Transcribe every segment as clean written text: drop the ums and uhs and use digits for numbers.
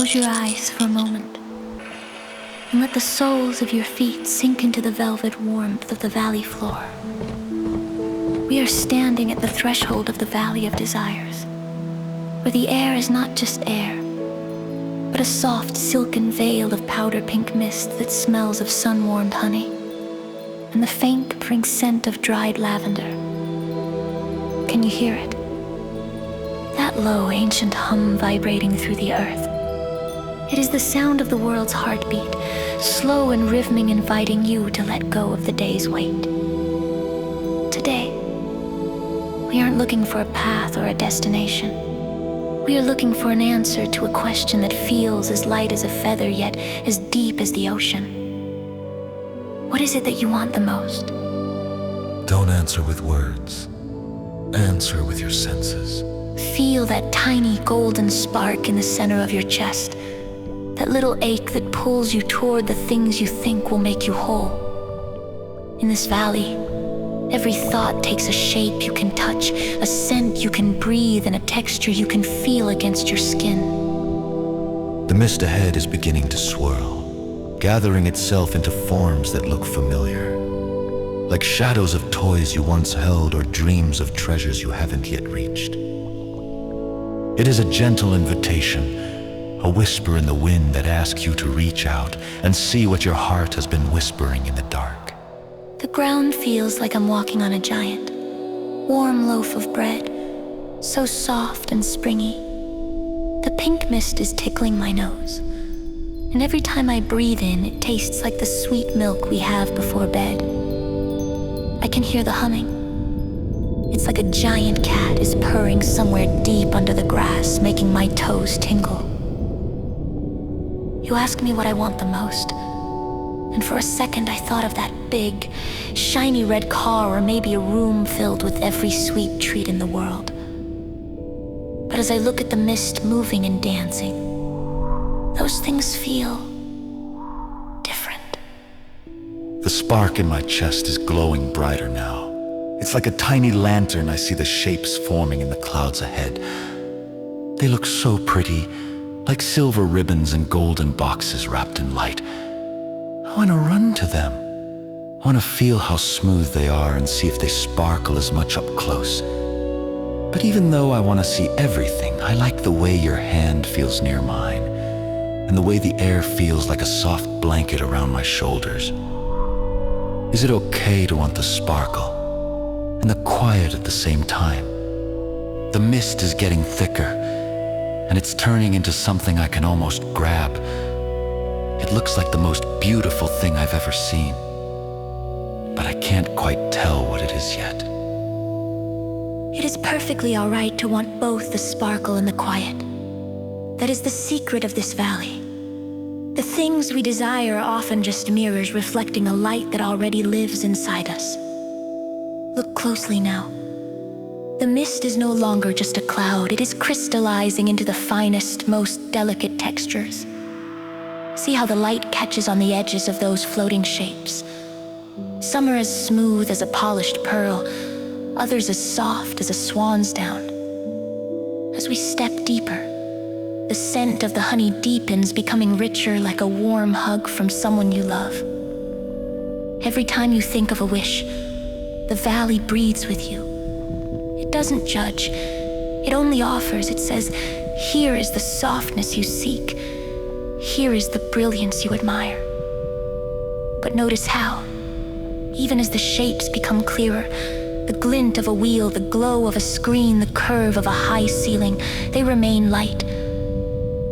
Close your eyes for a moment and let the soles of your feet sink into the velvet warmth of the valley floor. We are standing at the threshold of the Valley of Desires, where the air is not just air, but a soft silken veil of powder pink mist that smells of sun-warmed honey and the faint pink scent of dried lavender. Can you hear it? That low, ancient hum vibrating through the earth. It is the sound of the world's heartbeat, slow and rhythmic, inviting you to let go of the day's weight. Today, we aren't looking for a path or a destination. We are looking for an answer to a question that feels as light as a feather, yet as deep as the ocean. What is it that you want the most? Don't answer with words. Answer with your senses. Feel that tiny golden spark in the center of your chest, that little ache that pulls you toward the things you think will make you whole. In this valley, every thought takes a shape you can touch, a scent you can breathe, and a texture you can feel against your skin. The mist ahead is beginning to swirl, gathering itself into forms that look familiar, like shadows of toys you once held or dreams of treasures you haven't yet reached. It is a gentle invitation, a whisper in the wind that asks you to reach out and see what your heart has been whispering in the dark. The ground feels like I'm walking on a giant, warm loaf of bread, so soft and springy. The pink mist is tickling my nose, and every time I breathe in, it tastes like the sweet milk we have before bed. I can hear the humming. It's like a giant cat is purring somewhere deep under the grass, making my toes tingle. You ask me what I want the most, and for a second I thought of that big, shiny red car, or maybe a room filled with every sweet treat in the world. But as I look at the mist moving and dancing, those things feel different. The spark in my chest is glowing brighter now. It's like a tiny lantern. I see the shapes forming in the clouds ahead. They look so pretty, like silver ribbons and golden boxes wrapped in light. I want to run to them. I want to feel how smooth they are and see if they sparkle as much up close. But even though I want to see everything, I like the way your hand feels near mine, and the way the air feels like a soft blanket around my shoulders. Is it okay to want the sparkle and the quiet at the same time? The mist is getting thicker, and it's turning into something I can almost grab. It looks like the most beautiful thing I've ever seen, but I can't quite tell what it is yet. It is perfectly all right to want both the sparkle and the quiet. That is the secret of this valley. The things we desire are often just mirrors reflecting a light that already lives inside us. Look closely now. The mist is no longer just a cloud. It is crystallizing into the finest, most delicate textures. See how the light catches on the edges of those floating shapes. Some are as smooth as a polished pearl, others as soft as a swan's down. As we step deeper, the scent of the honey deepens, becoming richer, like a warm hug from someone you love. Every time you think of a wish, the valley breathes with you. It doesn't judge, it only offers. It says, here is the softness you seek. Here is the brilliance you admire. But notice how, even as the shapes become clearer, the glint of a wheel, the glow of a screen, the curve of a high ceiling, they remain light.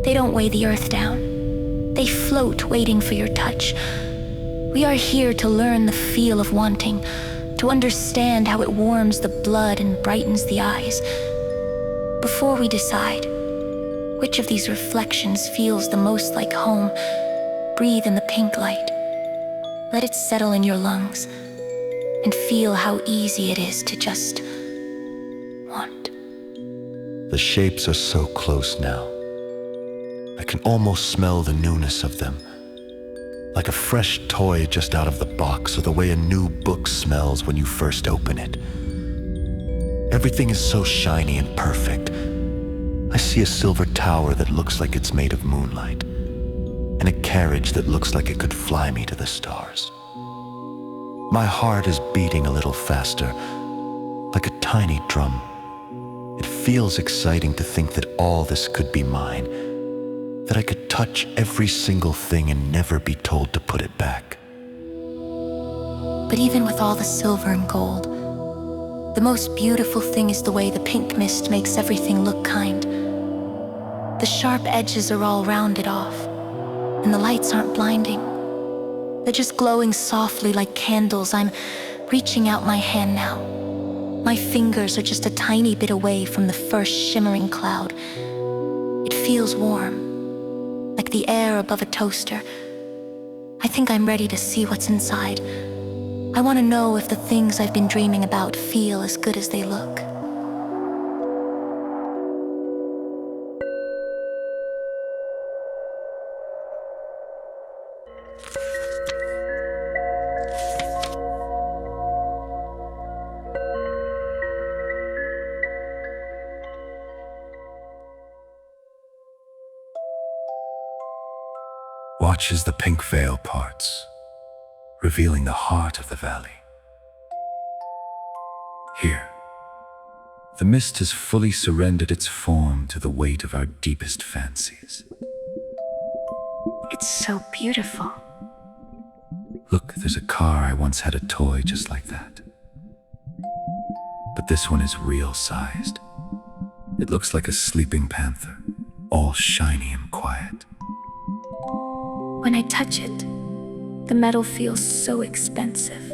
They don't weigh the earth down. They float, waiting for your touch. We are here to learn the feel of wanting, to understand how it warms the blood and brightens the eyes. Before we decide which of these reflections feels the most like home, breathe in the pink light. Let it settle in your lungs and feel how easy it is to just want. The shapes are so close now. I can almost smell the newness of them, like a fresh toy just out of the box, or the way a new book smells when you first open it. Everything is so shiny and perfect. I see a silver tower that looks like it's made of moonlight, and a carriage that looks like it could fly me to the stars. My heart is beating a little faster, like a tiny drum. It feels exciting to think that all this could be mine, that I could touch every single thing and never be told to put it back. But even with all the silver and gold, the most beautiful thing is the way the pink mist makes everything look kind. The sharp edges are all rounded off, and the lights aren't blinding. They're just glowing softly like candles. I'm reaching out my hand now. My fingers are just a tiny bit away from the first shimmering cloud. It feels warm, like the air above a toaster. I think I'm ready to see what's inside. I want to know if the things I've been dreaming about feel as good as they look. Watch as the pink veil parts, revealing the heart of the valley. Here, the mist has fully surrendered its form to the weight of our deepest fancies. It's so beautiful. Look, there's a car. I once had a toy just like that. But this one is real-sized. It looks like a sleeping panther, all shiny and quiet. When I touch it, the metal feels so expensive.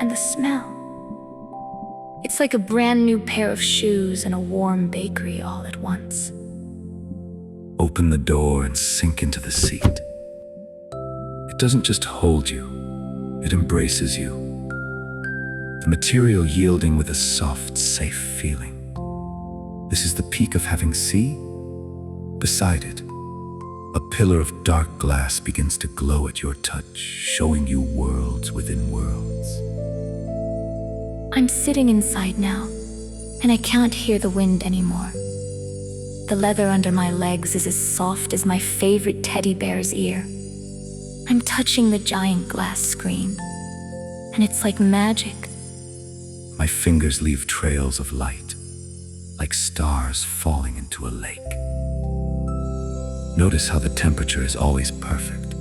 And the smell. It's like a brand new pair of shoes in a warm bakery all at once. Open the door and sink into the seat. It doesn't just hold you, it embraces you. The material yielding with a soft, safe feeling. This is the peak of having sea. Beside it, a pillar of dark glass begins to glow at your touch, showing you worlds within worlds. I'm sitting inside now, and I can't hear the wind anymore. The leather under my legs is as soft as my favorite teddy bear's ear. I'm touching the giant glass screen, and it's like magic. My fingers leave trails of light, like stars falling into a lake. Notice how the temperature is always perfect,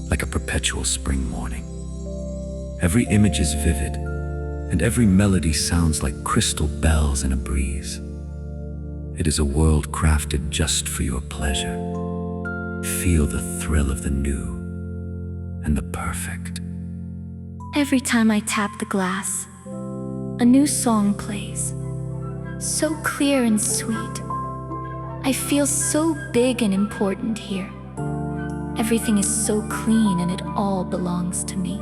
like a perpetual spring morning. Every image is vivid, and every melody sounds like crystal bells in a breeze. It is a world crafted just for your pleasure. Feel the thrill of the new and the perfect. Every time I tap the glass, a new song plays, so clear and sweet. I feel so big and important here. Everything is so clean and it all belongs to me.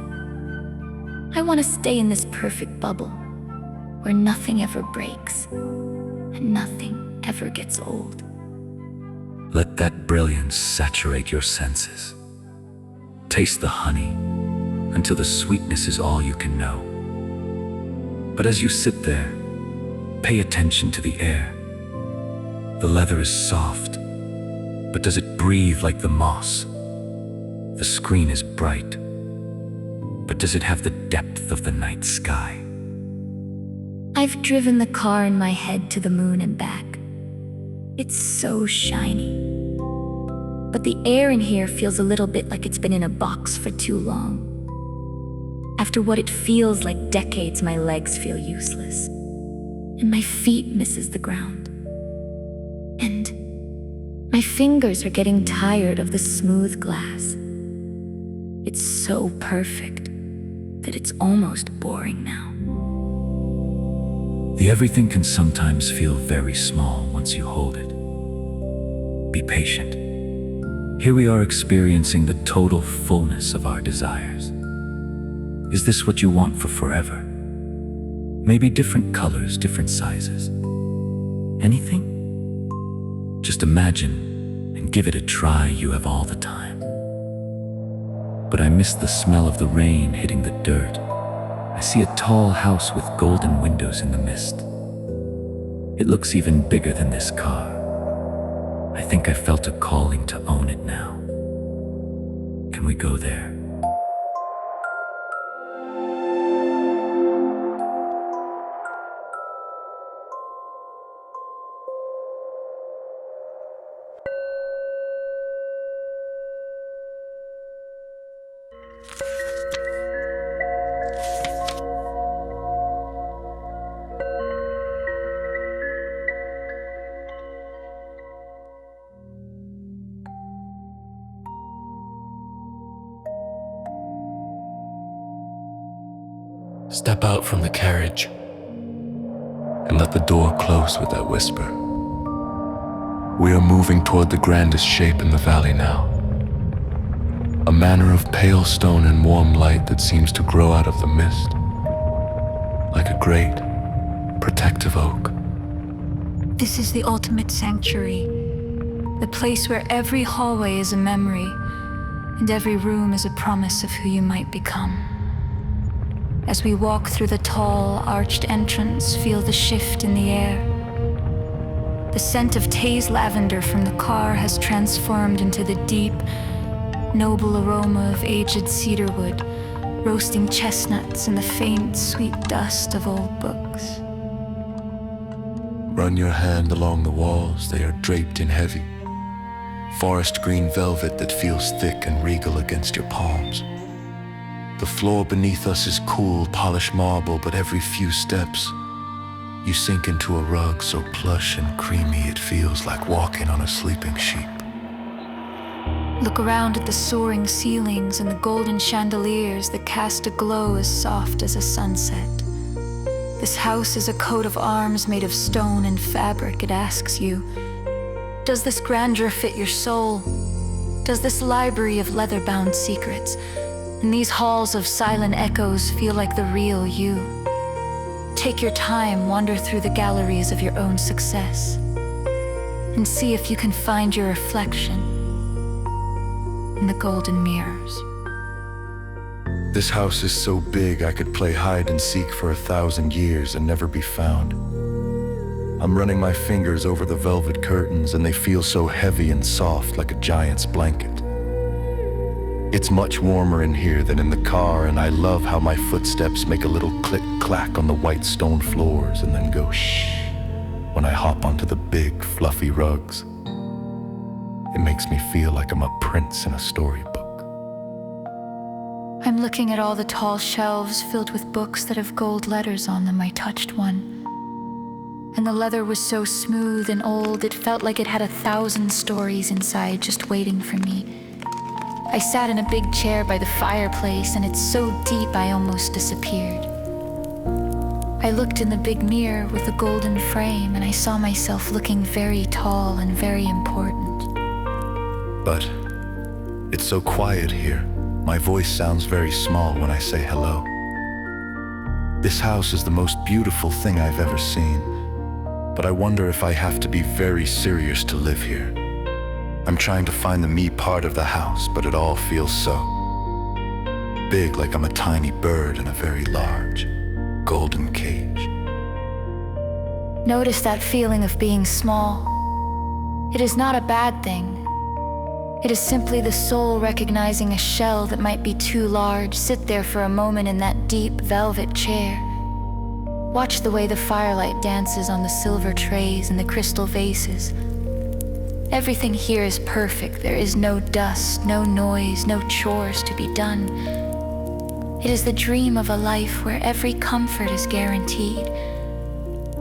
I want to stay in this perfect bubble where nothing ever breaks and nothing ever gets old. Let that brilliance saturate your senses. Taste the honey until the sweetness is all you can know. But as you sit there, pay attention to the air. The leather is soft, but does it breathe like the moss? The screen is bright, but does it have the depth of the night sky? I've driven the car in my head to the moon and back. It's so shiny. But the air in here feels a little bit like it's been in a box for too long. After what it feels like decades, my legs feel useless, and my feet misses the ground. And my fingers are getting tired of the smooth glass. It's so perfect that it's almost boring now. The everything can sometimes feel very small once you hold it. Be patient. Here we are experiencing the total fullness of our desires. Is this what you want for forever? Maybe different colors, different sizes. Anything? Just imagine and give it a try. You have all the time. But I miss the smell of the rain hitting the dirt. I see a tall house with golden windows in the mist. It looks even bigger than this car. I think I felt a calling to own it now. Can we go there? Step out from the carriage and let the door close with that whisper. We are moving toward the grandest shape in the valley now. A manner of pale stone and warm light that seems to grow out of the mist, like a great, protective oak. This is the ultimate sanctuary, the place where every hallway is a memory and every room is a promise of who you might become. As we walk through the tall, arched entrance, feel the shift in the air. The scent of Tay's lavender from the car has transformed into the deep, noble aroma of aged cedarwood, roasting chestnuts and the faint, sweet dust of old books. Run your hand along the walls, they are draped in heavy, forest green velvet that feels thick and regal against your palms. The floor beneath us is cool, polished marble, but every few steps, you sink into a rug so plush and creamy it feels like walking on a sleeping sheep. Look around at the soaring ceilings and the golden chandeliers that cast a glow as soft as a sunset. This house is a coat of arms made of stone and fabric. It asks you, does this grandeur fit your soul? Does this library of leather-bound secrets and these halls of silent echoes feel like the real you? Take your time, wander through the galleries of your own success, and see if you can find your reflection in the golden mirrors. This house is so big I could play hide and seek for 1,000 years and never be found. I'm running my fingers over the velvet curtains and they feel so heavy and soft like a giant's blanket. It's much warmer in here than in the car, and I love how my footsteps make a little click-clack on the white stone floors and then go shh when I hop onto the big, fluffy rugs. It makes me feel like I'm a prince in a storybook. I'm looking at all the tall shelves filled with books that have gold letters on them. I touched one, and the leather was so smooth and old it felt like it had 1,000 stories inside just waiting for me. I sat in a big chair by the fireplace, and it's so deep I almost disappeared. I looked in the big mirror with the golden frame, and I saw myself looking very tall and very important. But it's so quiet here. My voice sounds very small when I say hello. This house is the most beautiful thing I've ever seen, but I wonder if I have to be very serious to live here. I'm trying to find the me part of the house, but it all feels so big, like I'm a tiny bird in a very large, golden cage. Notice that feeling of being small. It is not a bad thing. It is simply the soul recognizing a shell that might be too large. Sit there for a moment in that deep velvet chair. Watch the way the firelight dances on the silver trays and the crystal vases. Everything here is perfect. There is no dust, no noise, no chores to be done. It is the dream of a life where every comfort is guaranteed.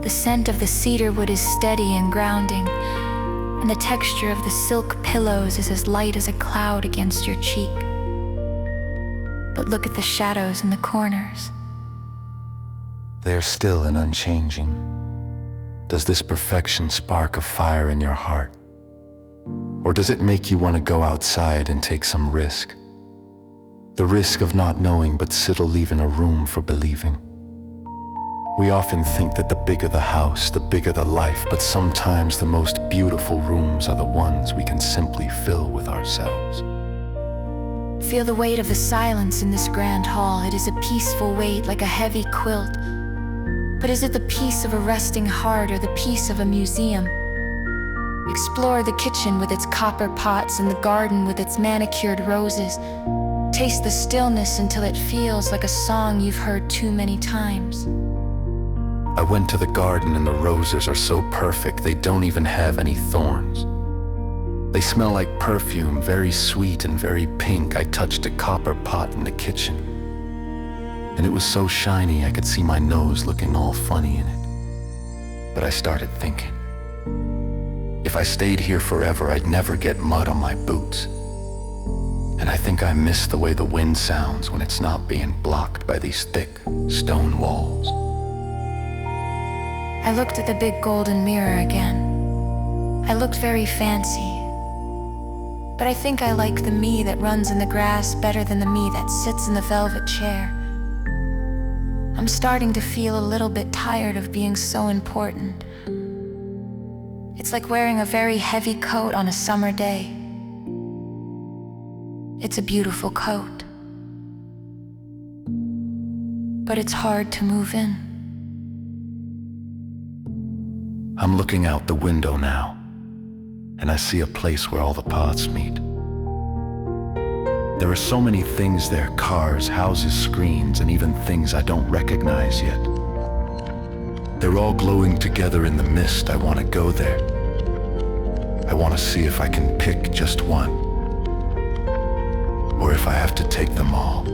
The scent of the cedarwood is steady and grounding, and the texture of the silk pillows is as light as a cloud against your cheek. But look at the shadows in the corners. They are still and unchanging. Does this perfection spark a fire in your heart? Or does it make you want to go outside and take some risk? The risk of not knowing but still leaving a room for believing. We often think that the bigger the house, the bigger the life, but sometimes the most beautiful rooms are the ones we can simply fill with ourselves. Feel the weight of the silence in this grand hall. It is a peaceful weight like a heavy quilt, But is it the peace of a resting heart or the peace of a museum? Explore the kitchen with its copper pots and the garden with its manicured roses. Taste the stillness until it feels like a song you've heard too many times. I went to the garden and the roses are so perfect they don't even have any thorns. They smell like perfume, very sweet and very pink. I touched a copper pot in the kitchen, and it was so shiny I could see my nose looking all funny in it. But I started thinking, if I stayed here forever, I'd never get mud on my boots. And I think I miss the way the wind sounds when it's not being blocked by these thick stone walls. I looked at the big golden mirror again. I looked very fancy. But I think I like the me that runs in the grass better than the me that sits in the velvet chair. I'm starting to feel a little bit tired of being so important. It's like wearing a very heavy coat on a summer day. It's a beautiful coat, but it's hard to move in. I'm looking out the window now, and I see a place where all the paths meet. There are so many things there: cars, houses, screens, and even things I don't recognize yet. They're all glowing together in the mist. I want to go there. I want to see if I can pick just one, or if I have to take them all.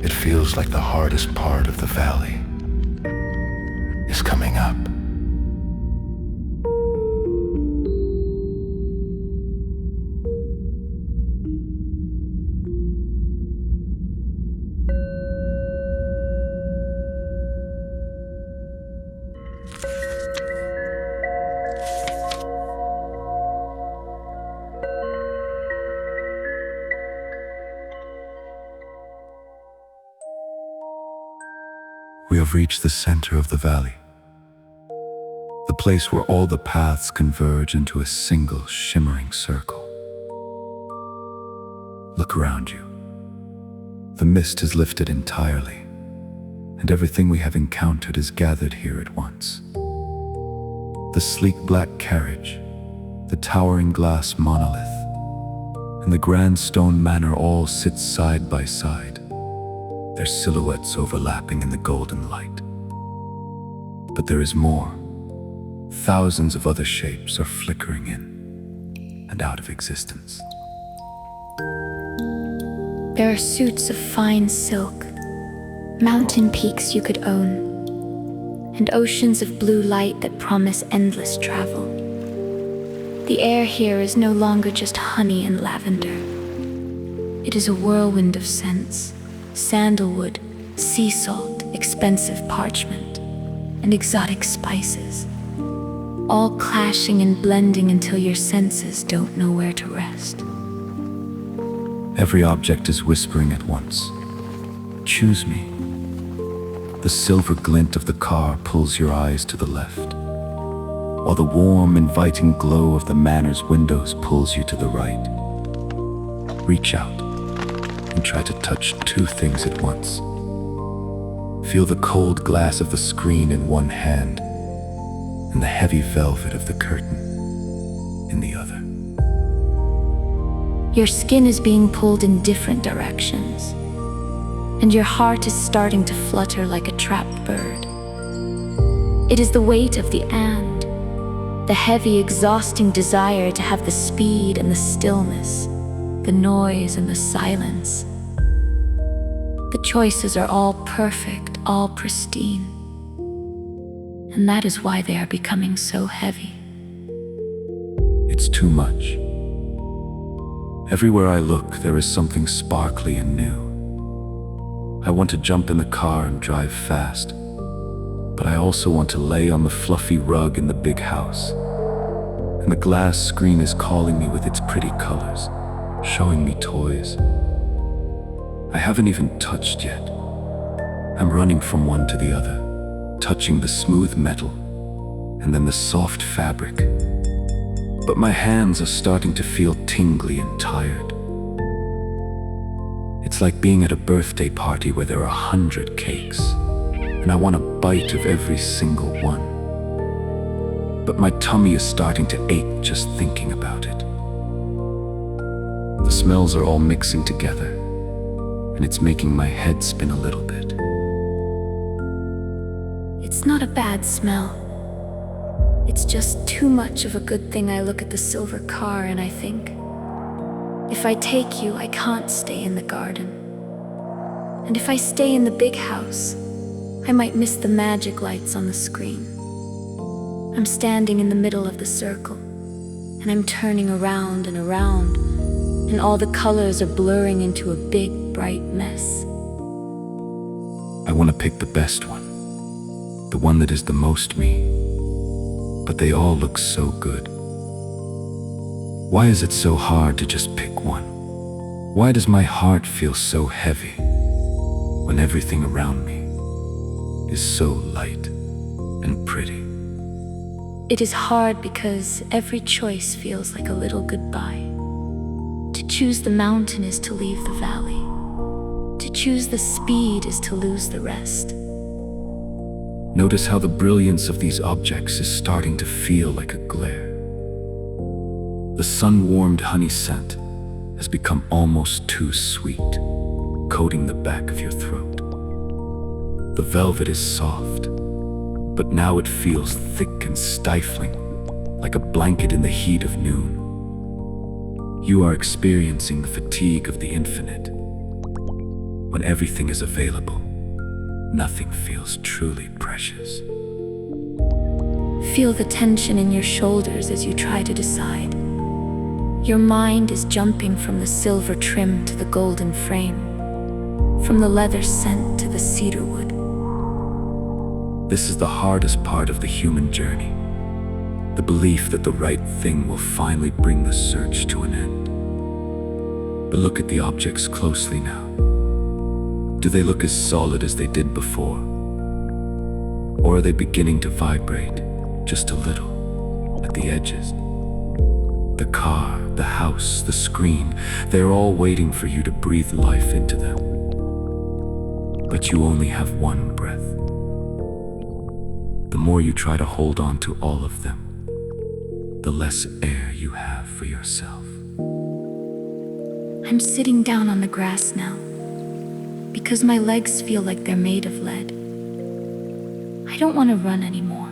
It feels like the hardest part of the valley is coming up. We have reached the center of the valley, the place where all the paths converge into a single shimmering circle. Look around you. The mist has lifted entirely, and everything we have encountered is gathered here at once. The sleek black carriage, the towering glass monolith, and the grand stone manor all sit side by side, their silhouettes overlapping in the golden light. But there is more. Thousands of other shapes are flickering in and out of existence. There are suits of fine silk, mountain peaks you could own, and oceans of blue light that promise endless travel. The air here is no longer just honey and lavender. It is a whirlwind of scents: sandalwood, sea salt, expensive parchment, and exotic spices, all clashing and blending until your senses don't know where to rest. Every object is whispering at once, "Choose me." The silver glint of the car pulls your eyes to the left, while the warm, inviting glow of the manor's windows pulls you to the right. Reach out and try to touch two things at once. Feel the cold glass of the screen in one hand and the heavy velvet of the curtain in the other. Your skin is being pulled in different directions, and your heart is starting to flutter like a trapped bird. It is the weight of the and, the heavy, exhausting desire to have the speed and the stillness, the noise and the silence. The choices are all perfect, all pristine, and that is why they are becoming so heavy. It's too much. Everywhere I look, there is something sparkly and new. I want to jump in the car and drive fast, but I also want to lay on the fluffy rug in the big house. And the glass screen is calling me with its pretty colors, showing me toys I haven't even touched yet. I'm running from one to the other, touching the smooth metal and then the soft fabric. But my hands are starting to feel tingly and tired. It's like being at a birthday party where there are 100 cakes, and I want a bite of every single one. But my tummy is starting to ache just thinking about it. The smells are all mixing together, and it's making my head spin a little bit. It's not a bad smell. It's just too much of a good thing. I look at the silver car and I think, if I take you, I can't stay in the garden. And if I stay in the big house, I might miss the magic lights on the screen. I'm standing in the middle of the circle, and I'm turning around and around, and all the colors are blurring into a big, bright mess. I want to pick the best one, the one that is the most me, but they all look so good. Why is it so hard to just pick one? Why does my heart feel so heavy when everything around me is so light and pretty? It is hard because every choice feels like a little goodbye. To choose the mountain is to leave the valley. To choose the speed is to lose the rest. Notice how the brilliance of these objects is starting to feel like a glare. The sun-warmed honey scent has become almost too sweet, coating the back of your throat. The velvet is soft, but now it feels thick and stifling, like a blanket in the heat of noon. You are experiencing the fatigue of the infinite. When everything is available, nothing feels truly precious. Feel the tension in your shoulders as you try to decide. Your mind is jumping from the silver trim to the golden frame, from the leather scent to the cedar wood. This is the hardest part of the human journey, the belief that the right thing will finally bring the search to an end. But look at the objects closely now. Do they look as solid as they did before? Or are they beginning to vibrate just a little at the edges? The car, the house, the screen, they're all waiting for you to breathe life into them. But you only have one breath. The more you try to hold on to all of them, the less air you have for yourself. I'm sitting down on the grass now, because my legs feel like they're made of lead. I don't want to run anymore.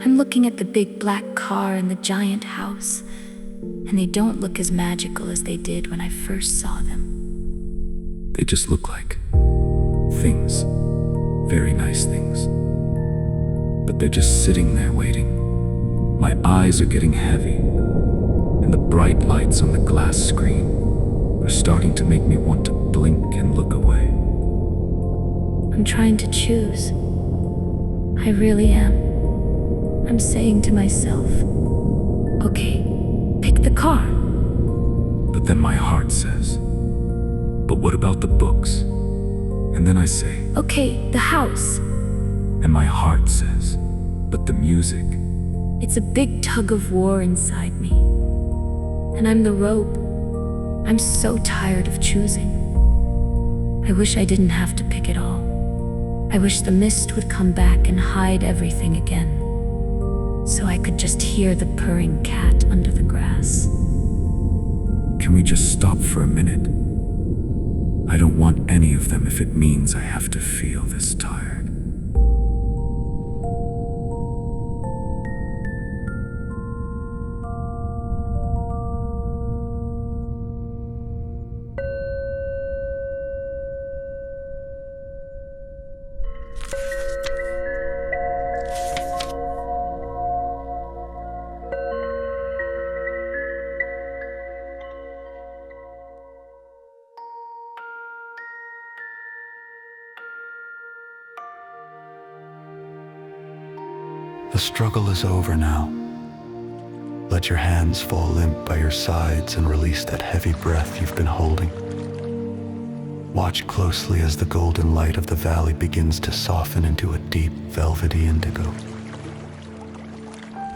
I'm looking at the big black car and the giant house, and they don't look as magical as they did when I first saw them. They just look like things, very nice things. But they're just sitting there waiting. My eyes are getting heavy, and the bright lights on the glass screen are starting to make me want to blink and look away. I'm trying to choose. I really am. I'm saying to myself, okay, pick the car. But then my heart says, but what about the books? And then I say, okay, the house. And my heart says, but the music. It's a big tug of war inside me. And I'm the rope. I'm so tired of choosing. I wish I didn't have to pick it all. I wish the mist would come back and hide everything again, so I could just hear the purring cat under the grass. Can we just stop for a minute? I don't want any of them if it means I have to feel this tired. The struggle is over now. Let your hands fall limp by your sides and release that heavy breath you've been holding. Watch closely as the golden light of the valley begins to soften into a deep, velvety indigo.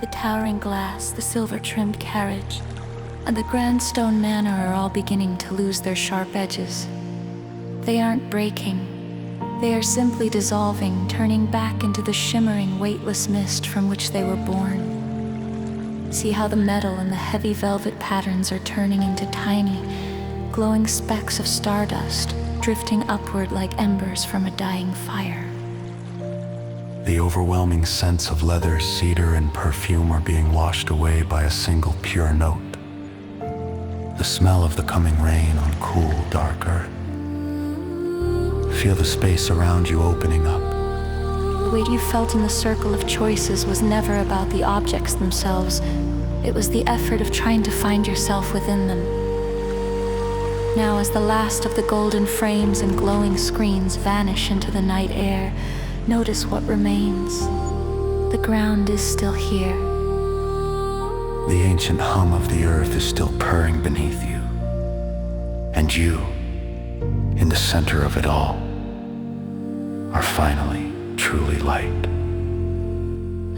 The towering glass, the silver-trimmed carriage, and the grand stone manor are all beginning to lose their sharp edges. They aren't breaking. They are simply dissolving, turning back into the shimmering, weightless mist from which they were born. See how the metal and the heavy velvet patterns are turning into tiny, glowing specks of stardust, drifting upward like embers from a dying fire. The overwhelming scents of leather, cedar, and perfume are being washed away by a single pure note. The smell of the coming rain on cool, dark earth. Feel the space around you opening up. The weight you felt in the circle of choices was never about the objects themselves. It was the effort of trying to find yourself within them. Now, as the last of the golden frames and glowing screens vanish into the night air, notice what remains. The ground is still here. The ancient hum of the earth is still purring beneath you. And you, in the center of it all, are finally truly light.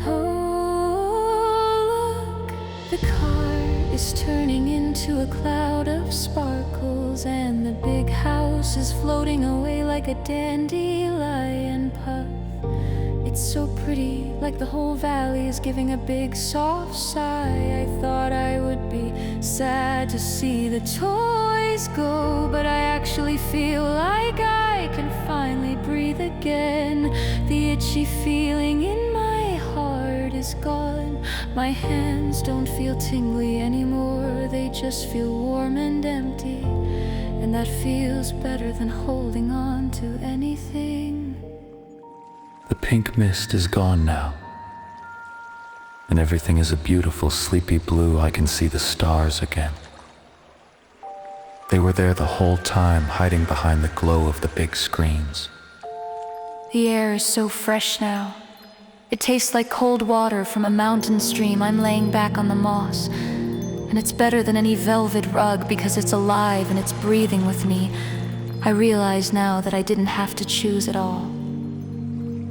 Oh, look, the car is turning into a cloud of sparkles, and the big house is floating away like a dandelion puff. It's so pretty, like the whole valley is giving a big soft sigh. I thought I would be sad to see the toys go, but I actually feel like I can finally breathe again. The itchy feeling in my heart is gone. My hands don't feel tingly anymore, they just feel warm and empty. And that feels better than holding on to anything. The pink mist is gone now, and everything is a beautiful sleepy blue. I can see the stars again. They were there the whole time, hiding behind the glow of the big screens. The air is so fresh now. It tastes like cold water from a mountain stream. I'm laying back on the moss, and it's better than any velvet rug because it's alive and it's breathing with me. I realize now that I didn't have to choose at all.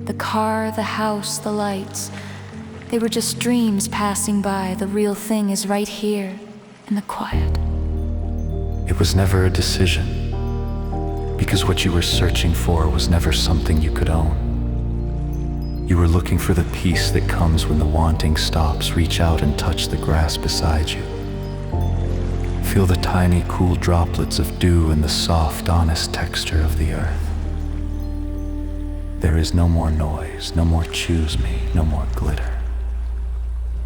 The car, the house, the lights, they were just dreams passing by. The real thing is right here, in the quiet. It was never a decision, because what you were searching for was never something you could own. You were looking for the peace that comes when the wanting stops. Reach out and touch the grass beside you. Feel the tiny, cool droplets of dew and the soft, honest texture of the earth. There is no more noise, no more choose me, no more glitter.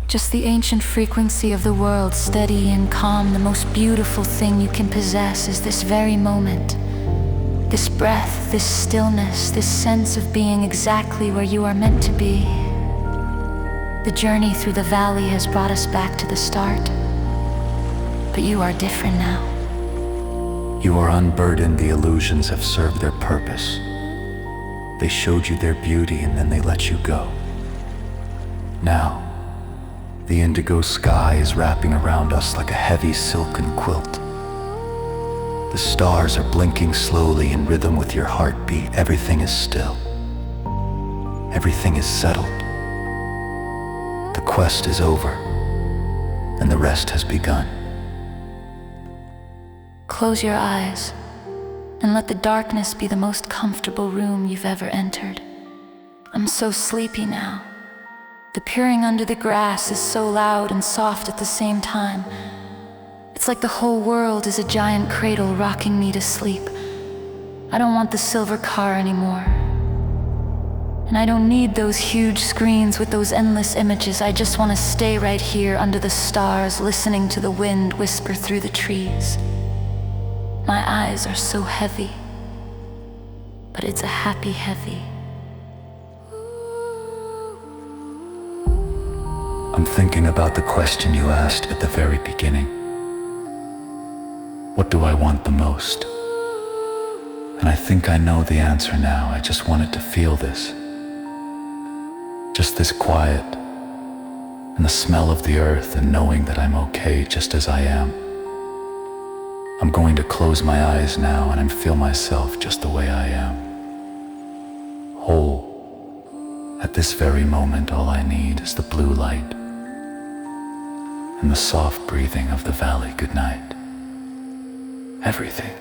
Just the ancient frequency of the world, steady and calm. The most beautiful thing you can possess is this very moment. This breath, this stillness, this sense of being exactly where you are meant to be. The journey through the valley has brought us back to the start. But you are different now. You are unburdened, the illusions have served their purpose. They showed you their beauty and then they let you go. Now, the indigo sky is wrapping around us like a heavy silken quilt. The stars are blinking slowly in rhythm with your heartbeat. Everything is still. Everything is settled. The quest is over, and the rest has begun. Close your eyes and let the darkness be the most comfortable room you've ever entered. I'm so sleepy now. The purring under the grass is so loud and soft at the same time. It's like the whole world is a giant cradle rocking me to sleep. I don't want the silver car anymore. And I don't need those huge screens with those endless images. I just want to stay right here under the stars, listening to the wind whisper through the trees. My eyes are so heavy, but it's a happy heavy. I'm thinking about the question you asked at the very beginning. What do I want the most? And I think I know the answer now. I just wanted to feel this. Just this quiet, and the smell of the earth, and knowing that I'm okay just as I am. I'm going to close my eyes now and feel myself just the way I am. Whole. At this very moment, all I need is the blue light and the soft breathing of the valley. Good night. Everything.